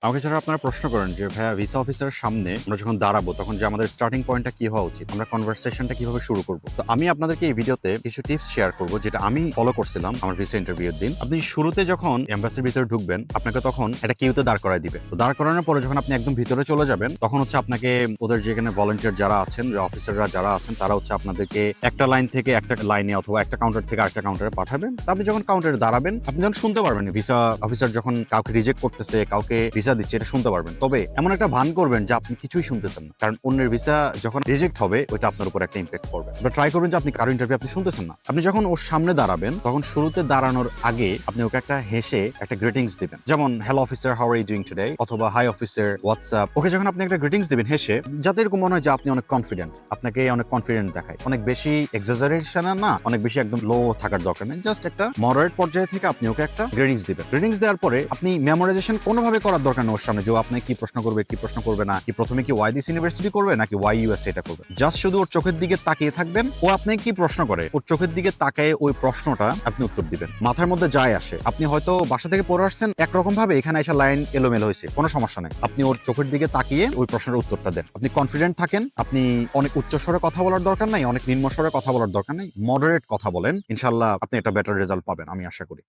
আমাকে যারা আপনারা প্রশ্ন করেন যে ভাইয়া ভিসা অফিসারের সামনে আমরা যখন দাঁড়াবো তখন যে আমাদের স্টার্টিং পয়েন্টটা কি হওয়া উচিত, আমরা কনভারসেশনটা কিভাবে শুরু করব। তো আমি আপনাদেরকে এই ভিডিওতে কিছু টিপস শেয়ার করব যেটা আমি ফলো করছিলাম আমার ভিসা ইন্টারভিউর দিন। আপনি শুরুতে যখন এম্বাসির ভিতরে ঢুকবেন আপনাকে তখন একটা কিউতে দাঁড় করায় দিবে। তো দাঁড় করানোর পরে যখন আপনি একদম ভিতরে চলে যাবেন তখন হচ্ছে আপনাকে ওদের যেখানে ভলান্টিয়ার যারা আছেন, অফিসাররা যারা আছেন তারা হচ্ছে আপনাদেরকে একটা লাইন থেকে একটা লাইনে অথবা একটা কাউন্টার থেকে আরেকটা কাউন্টারে পাঠাবেন। তো আপনি যখন কাউন্টারে দাঁড়াবেন আপনি যখন শুনতে পারবেন ভিসা অফিসার যখন কাউকে রিজেক্ট করতেছে, কাউকে ভিসা দিচ্ছে, এটা শুনতে পারবেন। তবে এমন একটা ভান করবেন যে আপনি কিছুই শুনতেছেন না, কারণ অন্যের ভিসা যখন রিজেক্ট হবে ওইটা আপনার উপর একটা ইম্প্যাক্ট করবে। আপনারা ট্রাই করবেন যে আপনি কারো ইন্টারভিউ আপনি শুনতেছেন না। আপনি যখন ওর সামনে দাঁড়াবেন তখন শুরুতে দাঁড়ানোর আগে আপনি ওকে একটা হেসে একটা গ্রিটিংস দিবেন, যেমন hello officer, how are you doing today, অথবা হাই অফিসার, হোয়াটসঅ্যাপ। ওকে যখন আপনি একটা গ্রিটিংস দিবেন হেসে, যাতে এরকম মনে হয় যে আপনি অনেক কনফিডেন্ট, আপনাকে অনেক কনফিডেন্ট দেখায়। অনেক বেশি এক্সাজারেশন না, অনেক বেশি একদম লো থাকার দরকার নেই, জাস্ট একটা মডারেট পর্যায়ে থেকে আপনি ওকে একটা গ্রিটিংস দিবেন। গ্রিটিংস দেওয়ার পরে আপনি মেমোরাইজেশন কোনোভাবে করার দরকার নেই ওর সামনে যে আপনি কি প্রশ্ন করবে কি প্রশ্ন করবে না, কি প্রথমে কি ওয়াই দিস ইউনিভার্সিটি করবে নাকি ওয়াই ইউএস এটা করবে। জাস্ট শুধু ওর চোখের দিকে তাকিয়ে থাকবেন, ও আপনি কি প্রশ্ন করে ওর চোখের দিকে তাকায় ওই প্রশ্নটা আপনি উত্তর দিবেন। মাথার মধ্যে যায় আসে, আপনি হয়তো বাসা থেকে পড়ে আসছেন একরকম ভাবে, এখানে এসে লাইন এলোমেলো হয়েছে, কোনো সমস্যা নাই, আপনি ওর চোখের দিকে তাকিয়ে ওই প্রশ্নের উত্তরটা দেন। আপনি কনফিডেন্ট থাকেন, আপনি অনেক উচ্চ স্বরে কথা বলার দরকার নাই, অনেক নিম্ন স্বরে কথা বলার দরকার নাই, মডারেট কথা বলেন, ইনশাল্লাহ আপনি একটা বেটার রেজাল্ট পাবেন আমি আশা করি।